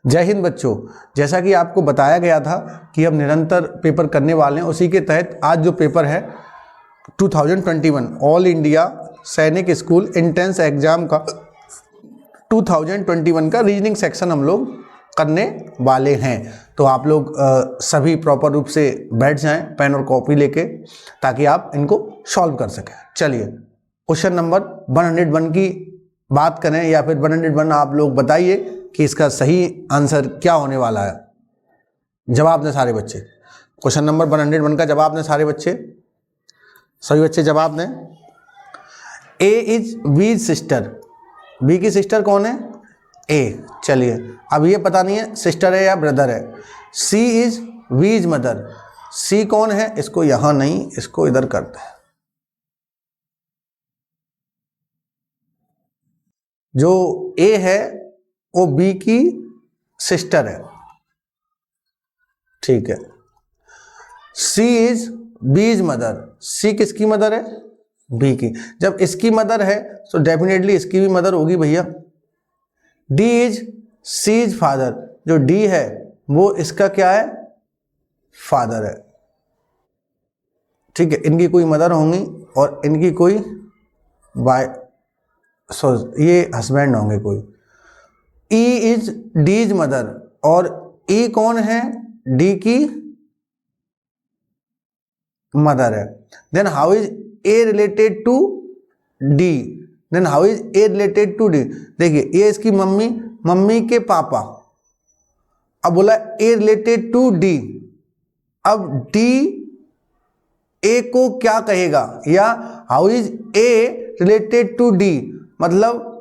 जय हिंद बच्चों, जैसा कि आपको बताया गया था कि हम निरंतर पेपर करने वाले हैं, उसी के तहत आज जो पेपर है 2021 ऑल इंडिया सैनिक स्कूल एंट्रेंस एग्जाम का 2021 का रीजनिंग सेक्शन हम लोग करने वाले हैं। तो आप लोग सभी प्रॉपर रूप से बैठ जाएं पेन और कॉपी लेके, ताकि आप इनको सॉल्व कर सकें। चलिए क्वेश्चन नंबर 101 की बात करें, या फिर 101 आप लोग बताइए कि इसका सही आंसर क्या होने वाला है। जवाब दें सारे बच्चे। क्वेश्चन नंबर 101 का जवाब दें सारे बच्चे, सभी बच्चे जवाब दें। ए इज बी सिस्टर, बी की सिस्टर कौन है? ए। चलिए अब ये पता नहीं है सिस्टर है या ब्रदर है। सी इज वी इज मदर, सी कौन है? इसको यहां नहीं, इसको इधर करते हैं। जो ए है वो बी की सिस्टर है, ठीक है। सी इज बी इज मदर, सी किसकी मदर है? बी की। जब इसकी मदर है तो डेफिनेटली इसकी भी मदर होगी भैया। D is C is father, जो डी है वो इसका क्या है? फादर है, ठीक है। इनकी कोई मदर होंगी और इनकी कोई ये हस्बैंड होंगे कोई। E is D is mother, और ई कौन है? डी की मदर है। Then how is A related to D? Then how is A related to D? देखिए ये इसकी मम्मी, मम्मी के पापा। अब बोला ए रिलेटेड टू डी, अब डी ए को क्या कहेगा? या how is A related to D, मतलब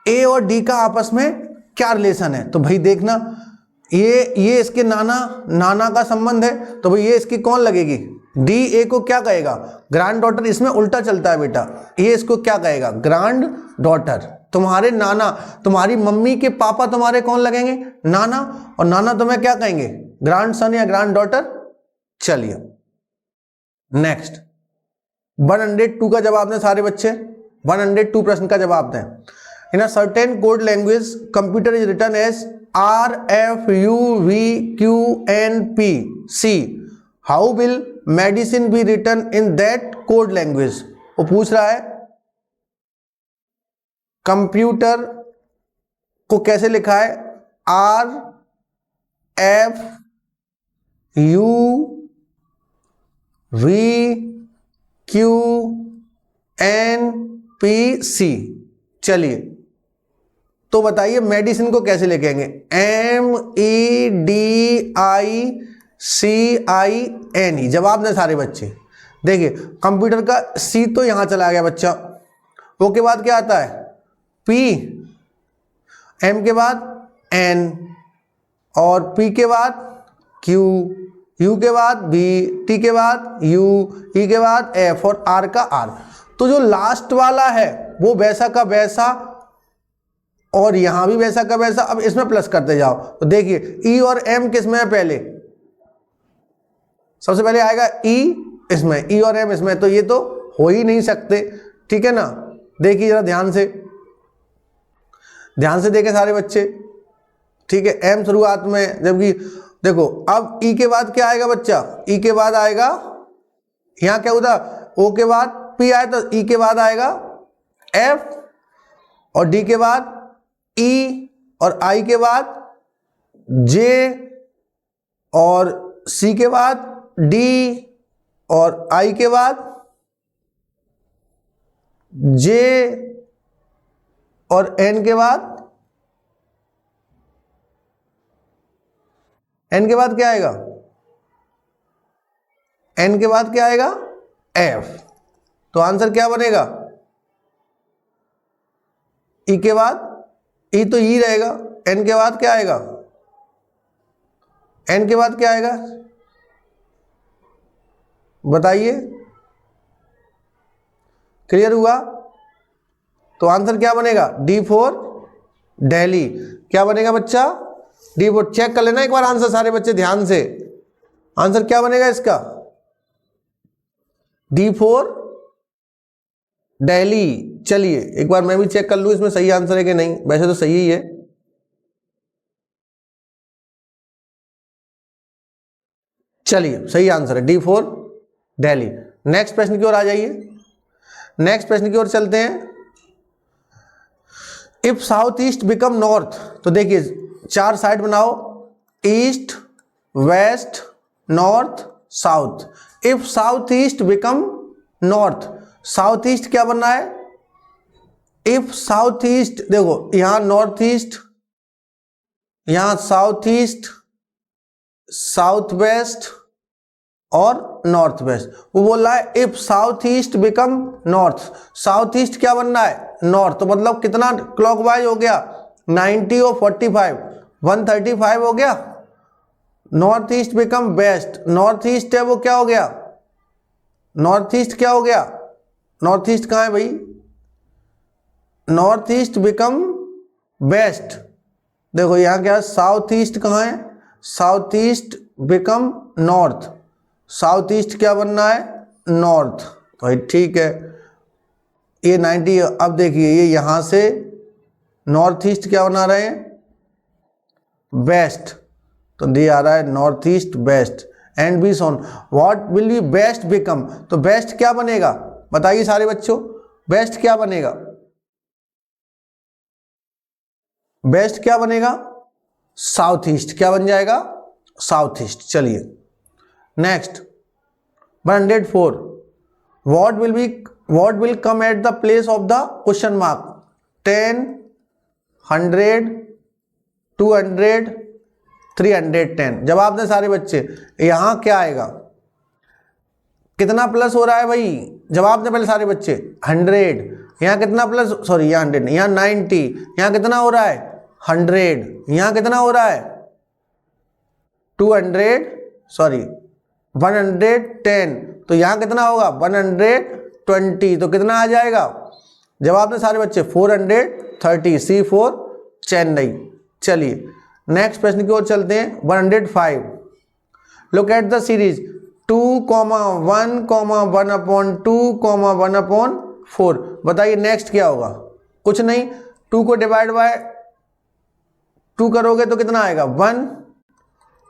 ए और डी का आपस में क्या रिलेशन है? तो भाई देखना, ये इसके नाना का संबंध है, तो भाई ये इसकी कौन लगेगी? डी ए को क्या कहेगा? Grand daughter. इसमें उल्टा चलता है बेटा, ये इसको क्या कहेगा? Grand daughter. तुम्हारे नाना, तुम्हारी मम्मी के पापा तुम्हारे कौन लगेंगे? नाना, और नाना तुम्हें क्या कहेंगे? ग्रैंड सन या ग्रैंड डॉटर। चलिए नेक्स्ट 102 का जवाब दें सारे बच्चे, 102 प्रश्न का जवाब दें। In a certain code language computer is written as R F U V Q N P C, how will medicine be written in that code language? वो पूछ रहा है कंप्यूटर को कैसे लिखा है? R F U V Q N P C। चलिए तो बताइए मेडिसिन को कैसे लिखेंगे? MEDICIN। जवाब दें सारे बच्चे। देखिए कंप्यूटर का सी तो यहां चला गया बच्चा, ओ के बाद क्या आता है? P, M के बाद N, और P के बाद Q, U के बाद B, T के बाद U, E के बाद F और R का R। तो जो लास्ट वाला है वो वैसा का वैसा, और यहां भी वैसा का वैसा। अब इसमें प्लस करते जाओ तो देखिए E और M किस में है? पहले सबसे पहले आएगा E इसमें, E और M इसमें, तो ये तो हो ही नहीं सकते, ठीक है ना। देखिए जरा ध्यान से देखें सारे बच्चे, ठीक है। M शुरुआत में, जबकि देखो अब E के बाद क्या आएगा बच्चा? E के बाद आएगा, यहां क्या होता? O के बाद P आए तो E के बाद आएगा F, और D के बाद E, और I के बाद J, और C के बाद D, और I के बाद J, और N के बाद क्या आएगा? N के बाद क्या आएगा? F। तो आंसर क्या बनेगा? E के बाद E तो E रहेगा, N के बाद क्या आएगा? N के बाद क्या आएगा? बताइए, क्लियर हुआ? तो आंसर क्या बनेगा? D for Delhi. क्या बनेगा बच्चा? D for. चेक कर लेना एक बार आंसर सारे बच्चे ध्यान से। आंसर क्या बनेगा इसका? D for Delhi. चलिए एक बार मैं भी चेक कर लूं इसमें सही आंसर है कि नहीं। वैसे तो सही ही है। चलिए सही आंसर है D4 दिल्ली। नेक्स्ट प्रश्न की ओर आ जाइए, नेक्स्ट प्रश्न की ओर चलते हैं। If south east become north, तो देखिए चार साइड बनाओ, east west north south. If south east become north, south east क्या बनना है? इफ साउथ ईस्ट, देखो यहां नॉर्थ ईस्ट, यहां साउथ ईस्ट, साउथ वेस्ट और नॉर्थ वेस्ट। वो बोल रहा है if south east become north, south east क्या बनना है? नॉर्थ। तो मतलब कितना क्लॉकवाइज हो गया? 90 और 45, 135 हो गया। North east become west, north east है वो क्या हो गया? नॉर्थ ईस्ट क्या हो गया? नॉर्थ ईस्ट कहाँ है भाई? North east become west. देखो यहां क्या, साउथ ईस्ट कहाँ है? South east become north, south east क्या बनना है? नॉर्थ। भाई ठीक है, ये 90। अब देखिए ये यहां से नॉर्थ ईस्ट क्या बना रहे हैं? वेस्ट। तो डी आ रहा है north east west. And B soon what will be west become, तो वेस्ट क्या बनेगा? बताइए सारे बच्चों, वेस्ट क्या बनेगा? वेस्ट क्या बनेगा? South east. क्या बन जाएगा? South east. चलिए next 104, what will come at the place of the question mark? 10, 100, 200, 310। जवाब दें सारे बच्चे, यहां क्या आएगा? कितना प्लस हो रहा है भाई? जवाब दें पहले सारे बच्चे। 100, यहां कितना प्लस, सॉरी यहां 100, यहां 90, यहां कितना हो रहा है? 100, यहां कितना हो रहा है? 200, सॉरी 110, तो यहां कितना होगा? 120, तो कितना आ जाएगा? जवाब दें सारे बच्चे 430, C4 चेन्नई। चलिए नेक्स्ट प्रश्न की ओर चलते हैं। 105, लुक एट द सीरीज 2, 1, 1/2, 1/4। बताइए नेक्स्ट क्या होगा? कुछ नहीं, 2 को डिवाइड बाय 2 करोगे तो कितना आएगा?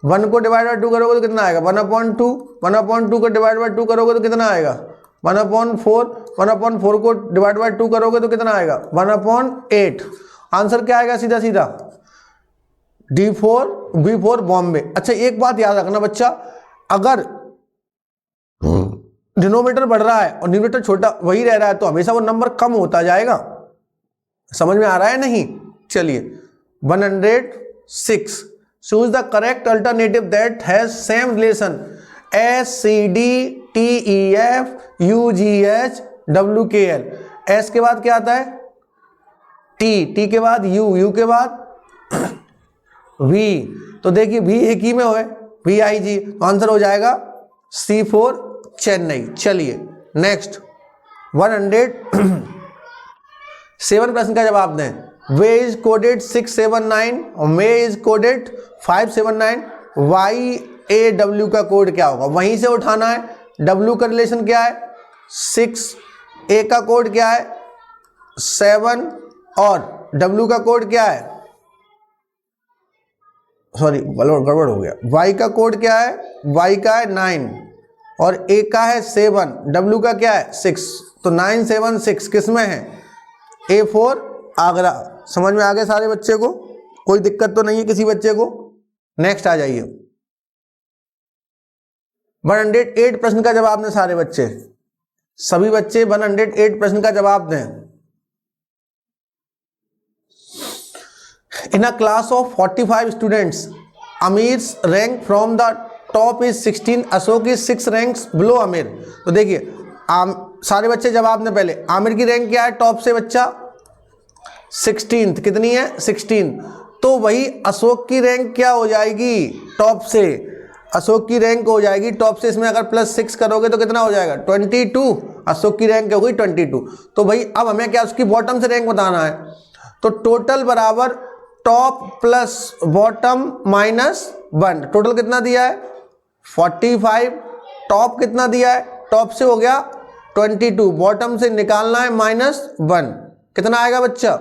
1 को डिवाइड बाय 2 करोगे तो कितना आएगा? 1/2। 1/2 को डिवाइड बाय 2 करोगे तो कितना आएगा? 1/4। 1/4 को डिवाइड बाय 2 करोगे तो कितना आएगा? 1/8। आंसर क्या आएगा? सीधा सीधा D4 B4 बॉम्बे। अच्छा एक बात याद रखना बच्चा, अगर डिनोमिनेटर बढ़ रहा है और न्यूमरेटर छोटा वही रह रहा है तो हमेशा वो नंबर कम होता जाएगा। समझ में आ रहा है नहीं? चलिए 106, choose the correct alternative that has same relation S C D T E F U G H W K L। S के बाद क्या आता है? T, T के बाद U, U के बाद V। तो देखिए V एक ही में हो, VIG, तो आंसर हो जाएगा C4 चेन्नई। चलिए नेक्स्ट 107 प्रश्न का जवाब दें। वे इज कोडेड 679 और मे इज कोडेड 579। YAW का कोड क्या होगा? वहीं से उठाना है। W का रिलेशन क्या है? 6, A का कोड क्या है? 7 और W का कोड क्या है? सॉरी गड़बड़ हो गया। Y का कोड क्या है? Y का है 9 और A का है 7, W का क्या है? 6। तो 976 किस में है? A4 आगरा। समझ में आ गए सारे बच्चे को? कोई दिक्कत तो नहीं है किसी बच्चे को? नेक्स्ट आ जाइए 108 प्रश्न का जवाब दें सारे बच्चे, सभी बच्चे 108 प्रश्न का जवाब दें। In a class of 45 students, Amir's rank from the top is 16, Ashok is 6 ranks below Amir। तो देखिए सारे बच्चे जवाब दें पहले। आमिर की रैंक क्या है टॉप से बच्चा? 16th। कितनी है? 16। तो वही अशोक की रैंक क्या हो जाएगी टॉप से? अशोक की रैंक हो जाएगी टॉप से, इसमें अगर +6 करोगे तो कितना हो जाएगा? 22। अशोक की रैंक हो गई 22। तो भाई अब हमें क्या उसकी बॉटम से रैंक बताना है। तो टोटल बराबर टॉप प्लस बॉटम -1। टोटल कितना दिया है? 45। टॉप कितना दिया है? टॉप से हो गया 22, बॉटम से निकालना है -1। कितना आएगा बच्चा?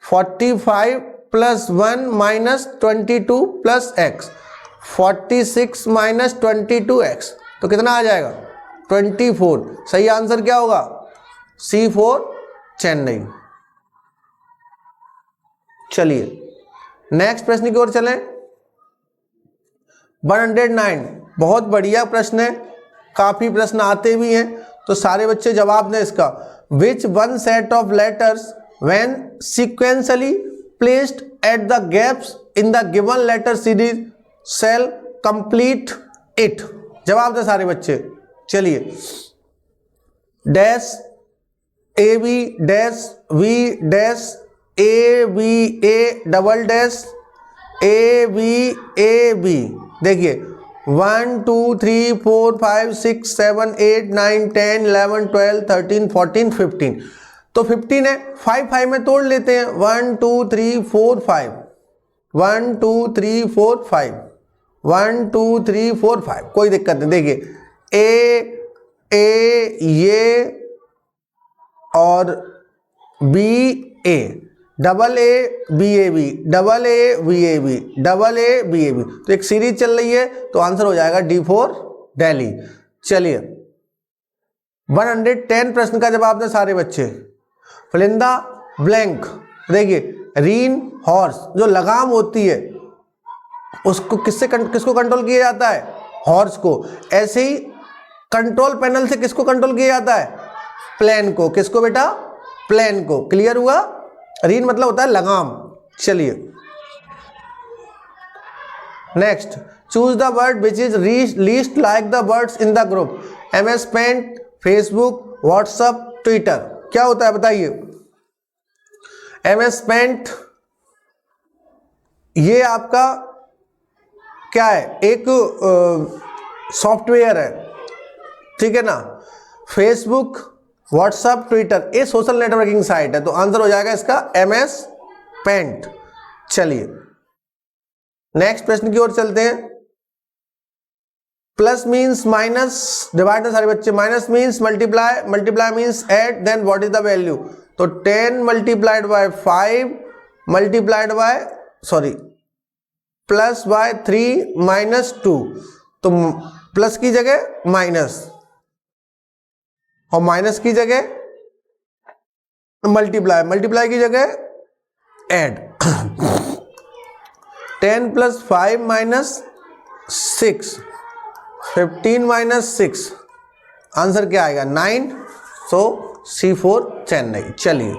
45 + 1 -22 + x। 46 माइनस 22x, तो कितना आ जाएगा 24। सही आंसर क्या होगा C4 चेन्नई। चलिए नेक्स्ट प्रश्न की ओर चलें। 109 बहुत बढ़िया प्रश्न है, काफी प्रश्न आते भी हैं, तो सारे बच्चे जवाब दें इसका। Which one set of letters when sequentially placed at the gaps in the given letter series shall complete it. जवाब दें सारे बच्चे। चलिए dash A B dash V dash A B A double dash A B A B. देखिए 1 2 3 4 5 6 7 8 9 10 11 12 13 14 15। तो 15 है, 5 5 में तोड़ लेते हैं। 1 2 3 4 5 1 2 3 4 5 1 2 3 4 5, कोई दिक्कत नहीं। देखिए ए ये और B A, double A B A B, double A B A B, double A B A B, तो एक सीरीज चल रही है, तो आंसर हो जाएगा D4 दिल्ली। चलिए 110 प्रश्न का जवाब दें सारे बच्चे। Fill in the blank. देखिए रीन हॉर्स, जो लगाम होती है उसको किसको कंट्रोल किया जाता है, हॉर्स को। ऐसे ही कंट्रोल पैनल से किसको कंट्रोल किया जाता है, प्लेन को। किसको बेटा, प्लेन को। क्लियर हुआ। रीन मतलब होता है लगाम। चलिए next, choose the word which is least like the words in the group. MS paint, Facebook, WhatsApp, Twitter. क्या होता है बताइए। MS पेंट ये आपका क्या है, एक सॉफ्टवेयर है, ठीक है ना। फेसबुक, व्हाट्सएप, ट्विटर ये सोशल नेटवर्किंग साइट है, तो आंसर हो जाएगा इसका MS पेंट। चलिए नेक्स्ट प्रश्न की ओर चलते हैं। प्लस मीन्स माइनस डिवाइड, सारे बच्चे। Minus means multiply, multiply means add, then what is the value. तो 10 multiplied by 5 multiplied by plus by 3 minus 2, तो प्लस की जगह माइनस और माइनस की जगह मल्टीप्लाई, मल्टीप्लाई की जगह add. 10 plus 5 minus 6, 15 minus 6, answer क्या आएगा 9। So C4 Chennai. चलिए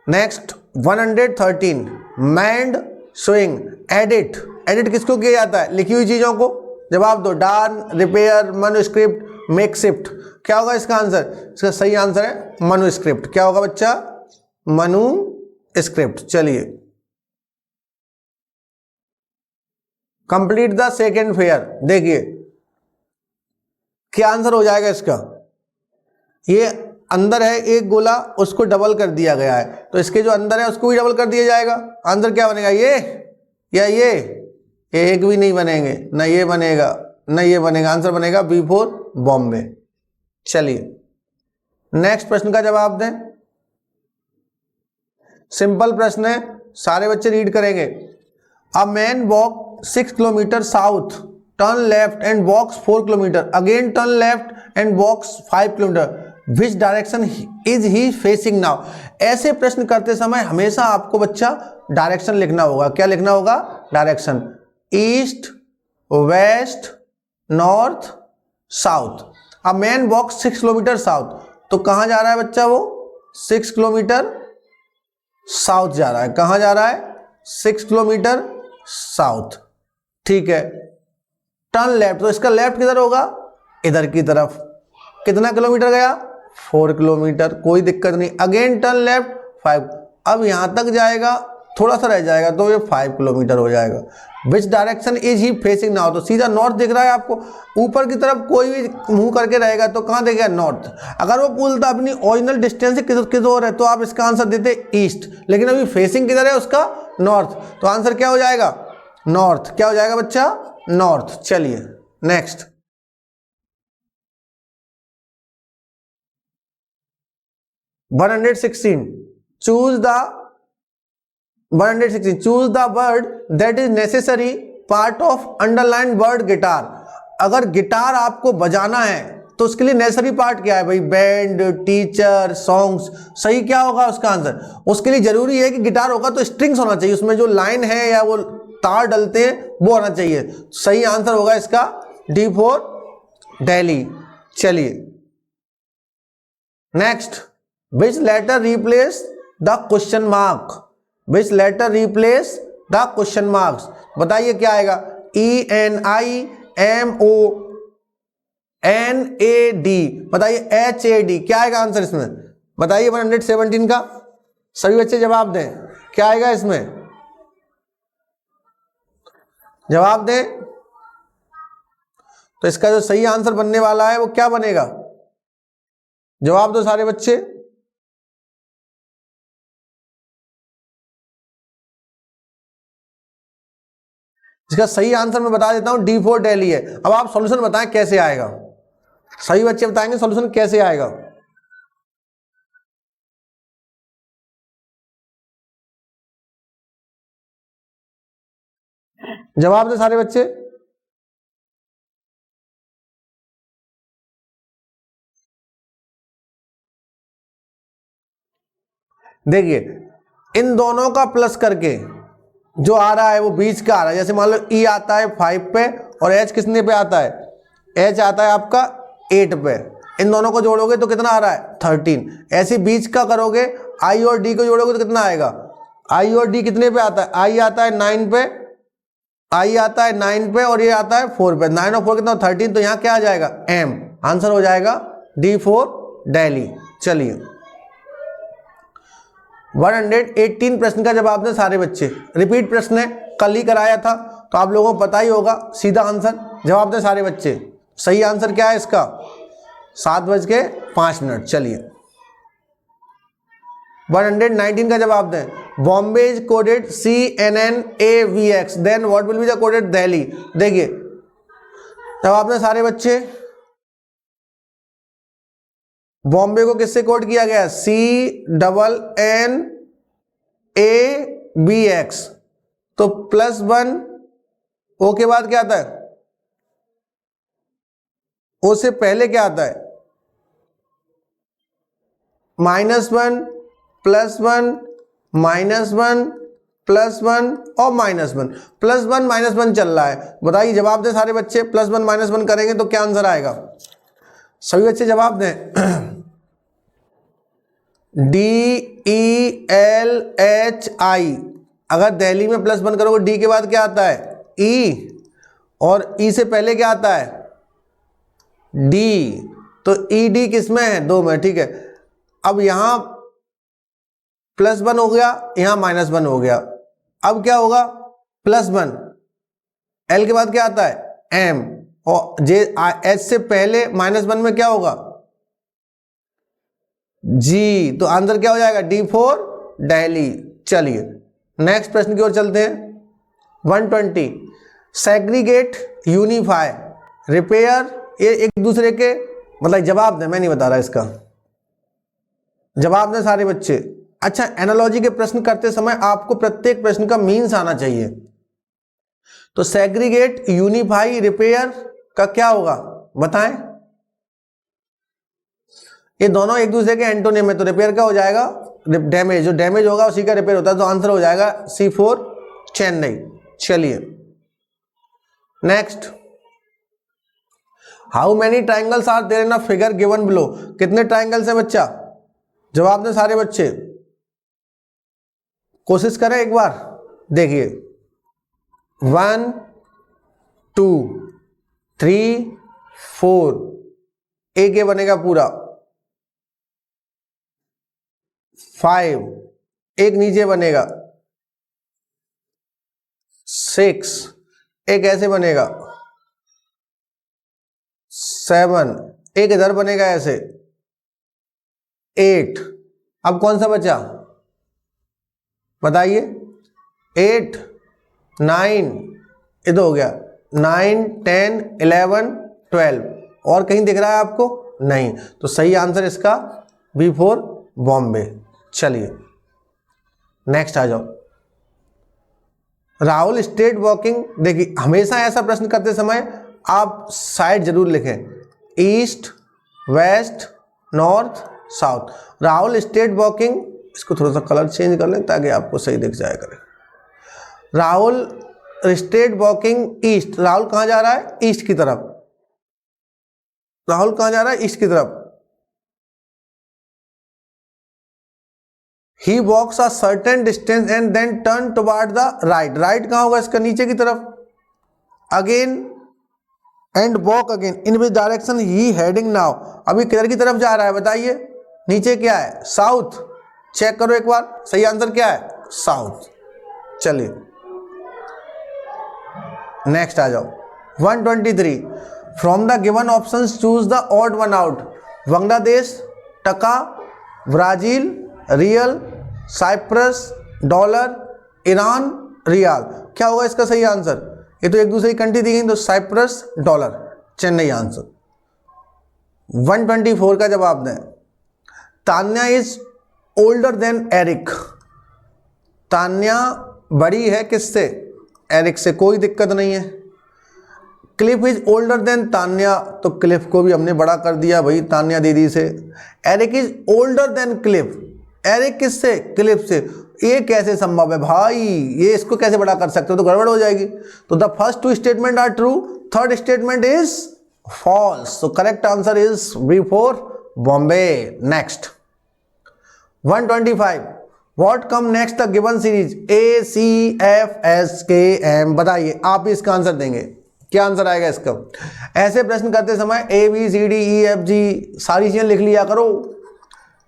नेक्स्ट 113 मैंड स्विंग एडिट। एडिट किसको किया जाता है, लिखी हुई चीजों को। जवाब दो। डान, रिपेयर, मैन्युस्क्रिप्ट, मेकशिफ्ट। क्या होगा इसका आंसर, इसका सही आंसर है मैन्युस्क्रिप्ट। क्या होगा बच्चा, मैन्युस्क्रिप्ट। चलिए कंप्लीट द सेकेंड फेयर। देखिए क्या आंसर हो जाएगा इसका। ये अंदर है एक गोला, उसको डबल कर दिया गया है, तो इसके जो अंदर है उसको भी डबल कर दिया जाएगा। आंसर क्या बनेगा, ये या ये एक भी नहीं बनेंगे, ना ये बनेगा ना ये बनेगा। आंसर बनेगा B4 बॉम्बे। चलिए नेक्स्ट प्रश्न का जवाब दें। सिंपल प्रश्न है, सारे बच्चे रीड करेंगे। A man walk 6 kilometre south, turn left and walks 4 kilometre, again turn left and walks 5 kilometre, which direction is he facing now. ऐसे प्रश्न करते समय हमेशा आपको बच्चा डायरेक्शन लिखना होगा। क्या लिखना होगा, direction. East, west, north, south. अब मैन वॉक 6 किलोमीटर साउथ, तो कहां जा रहा है बच्चा, वो 6 किलोमीटर साउथ जा रहा है। कहां जा रहा है, 6 किलोमीटर साउथ, ठीक है। टर्न लेफ्ट, तो इसका लेफ्ट किधर होगा, इधर की तरफ। कितना किलोमीटर गया, 4 किलोमीटर, कोई दिक्कत नहीं। अगेन टर्न लेफ्ट 5, अब यहां तक जाएगा, थोड़ा सा रह जाएगा, तो ये 5 किलोमीटर हो जाएगा। विच direction is he facing now, तो सीधा नॉर्थ दिख रहा है आपको। ऊपर की तरफ कोई भी मुंह करके रहेगा तो कहां देखेगा, नॉर्थ। अगर वो पूछता अपनी ओरिजिनल डिस्टेंस से किस ओर है, तो आप इसका आंसर देते ईस्ट, लेकिन अभी फेसिंग किधर है उसका, नॉर्थ, तो आंसर क्या हो जाएगा, नॉर्थ। क्या हो जाएगा बच्चा, नॉर्थ। चलिए next 116 choose the 116 choose the word that is necessary part of underline word guitar. अगर गिटार आपको बजाना है तो उसके लिए नेसेसरी पार्ट क्या है भाई? Band, teacher, songs. सही क्या होगा उसका आंसर? उसके लिए जरूरी है कि गिटार होगा तो स्ट्रिंग्स होना चाहिए, उसमें जो लाइन है या वो तार डलते हैं वो होना चाहिए। सही आंसर होगा इसका डी फॉर दिल्ली। चलिए next, which letter replace the question mark? Which letter replace the question marks? बताइए क्या आएगा? ENIMONAD, बताइए HAD, क्या आएगा आंसर इसमें? बताइए 117 का सभी बच्चे जवाब दें, क्या आएगा इसमें? जवाब दें। तो इसका जो सही आंसर बनने वाला है वो क्या बनेगा? जवाब दो सारे बच्चे। इसका सही आंसर मैं बता देता हूं, डी फॉर दिल्ली है। अब आप सॉल्यूशन बताएं कैसे आएगा। सही बच्चे बताएंगे सॉल्यूशन कैसे आएगा। जवाब दे सारे बच्चे। देखिए इन दोनों का प्लस करके जो आ रहा है वो बीच का आ रहा है। जैसे मान लो E आता है 5 पे और H कितने पे आता है? H आता है आपका 8 पे। इन दोनों को जोड़ोगे तो कितना आ रहा है? 13। ऐसे बीच का करोगे, I और D को जोड़ोगे तो कितना आएगा? I और D कितने पे आता है? I आता है 9 पे, I आता है 9 पे और ये आता है 4 पे। 9 और 4 कितना? 13। तो यहाँ क्या आ जाएगा? M। आंसर हो जाएगा D फॉर दिल्ली। चलिए 118 प्रश्न का जवाब दें सारे बच्चे। रिपीट प्रश्न है, कल ही कराया था तो आप लोगों को पता ही होगा सीधा आंसर। जवाब दें सारे बच्चे। सही आंसर क्या है इसका? 7:05। चलिए 119 का जवाब दें। Bombay is coded CNNAVX, then what will be the coded Delhi? देखिए जवाब दें सारे बच्चे। बॉम्बे को किससे कोड किया गया? CNNAVX। तो +1 O के बाद क्या आता है? O से पहले क्या आता है? -1 +1 -1 +1 और -1। +1 -1 चल रहा है। बताइए जवाब दें सारे बच्चे। +1 -1 करेंगे तो क्या आंसर आएगा? सभी बच्चे जवाब दें। DELHI। अगर दिल्ली में +1 करोगे D के बाद क्या आता है? E, और E से पहले क्या आता है? D। तो ED किस में है? 2 में। ठीक है, अब यहां +1 हो गया, यहां -1 हो गया। अब क्या होगा? +1 L के बाद क्या आता है? M, और H से पहले -1 में क्या होगा? G। तो आंसर क्या हो जाएगा? D for Delhi. चलिए नेक्स्ट प्रश्न की ओर चलते हैं। 120, सेग्रीगेट, यूनिफाई, रिपेयर, ये एक दूसरे के मतलब। जवाब दें, मैं नहीं बता रहा इसका। जवाब दें सारे बच्चे। अच्छा, एनालॉजी के प्रश्न करते समय आपको प्रत्येक प्रश्न का मीन्स आना चाहिए। तो सेग्रीगेट, यूनिफाई, रिपेयर का क्या होगा बताएं? ये दोनों एक दूसरे के एंटोनिम है। तो रिपेयर का हो जाएगा डैमेज, जो डैमेज होगा उसी का रिपेयर होता है। तो आंसर हो जाएगा C4 चेन्नई। चलिए next, how many triangles are there in a figure given below? कितने ट्राइंगल्स हैं बच्चा? जवाब दें सारे बच्चे। कोशिश करें एक बार। देखिए 1 2 3 4, एक ये बनेगा पूरा। 5, एक नीचे बनेगा। 6, एक ऐसे बनेगा। 7, एक इधर बनेगा ऐसे। 8, अब कौन सा बचा बताइए? 8 9, इधर हो गया 9 10 11 12। और कहीं दिख रहा है आपको? नहीं। तो सही आंसर इसका B फॉर बॉम्बे। चलिए नेक्स्ट आ जाओ। राहुल स्टेट वॉकिंग, देखिए हमेशा ऐसा प्रश्न करते समय आप साइड जरूर लिखें, east, west, north, south. Rahul state walking, इसको थोड़ा सा कलर चेंज कर लें ताकि आपको सही दिख जाए करे। Rahul state walking east, Rahul कहाँ जा रहा है? ईस्ट की तरफ। राहुल कहाँ जा रहा है? ईस्ट की तरफ। He walks a certain distance and then turn toward the right. Right कहाँ होगा इसका? नीचे की तरफ। Again and walk again. In which direction he heading now? अभी किधर की तरफ जा रहा है बताइए? नीचे क्या है? साउथ। चेक करो एक बार, सही आंसर क्या है? साउथ। चलिए नेक्स्ट आ जाओ। 123 from the given options choose the odd one out. Bangladesh, taka, Brazil, real, Cyprus, dollar, Iran, rial. क्या होगा इसका सही आंसर? ये तो एक दूसरे की कंट्री दी गई, तो साइप्रस, डॉलर, चेन्नई आंसर। 124 का जवाब दें। Tanya is older than Eric. Tanya बड़ी है किससे? एरिक से, कोई दिक्कत नहीं है। Cliff is older than Tanya, तो क्लिफ को भी हमने बड़ा कर दिया भाई तान्या दीदी से। Eric is older than Cliff, Eric किससे? क्लिफ से। ये कैसे संभव है भाई? ये इसको कैसे बड़ा कर सकते हो? तो गड़बड़ हो जाएगी। तो the first two statement are true, third statement is false. तो correct answer is B for Bombay. Next 125 what come next the given series ACFSKM। बताइए, आप इसका आंसर देंगे, क्या आंसर आएगा इसका? ऐसे प्रश्न करते समय ABCDEFG सारी चीजें लिख लिया करो।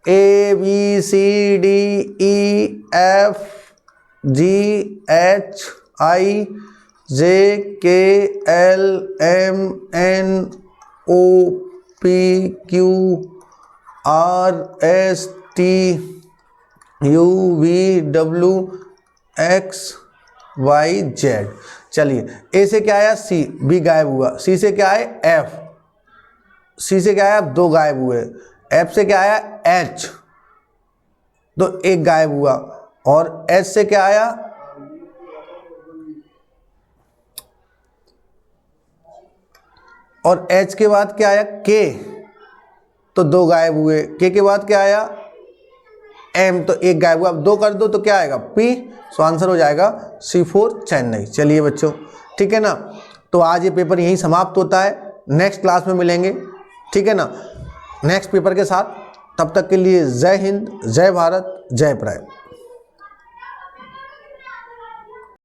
ABCDEFGHIJKLMNOPQRSTUVWXYZ। चलिए, ए से क्या आया? सी, बी गायब हुआ। सी से क्या आया? एफ, सी से क्या आया? दो गायब हुए। एफ से क्या आया? एच, तो एक गायब हुआ। और एच से क्या आया? और एच के बाद क्या आया? के, तो दो गायब हुए। के बाद क्या आया? एम, तो एक गायब हुआ। अब दो कर दो तो क्या आएगा? पी। सो आंसर हो जाएगा C4 चेन्नई। चलिए बच्चों, ठीक है ना। तो आज ये पेपर यहीं समाप्त होता है, नेक्स्ट क्लास में मिलेंगे, ठीक है ना, नेक्स्ट पेपर के साथ। तब तक के लिए जय हिंद, जय भारत, जय प्राय।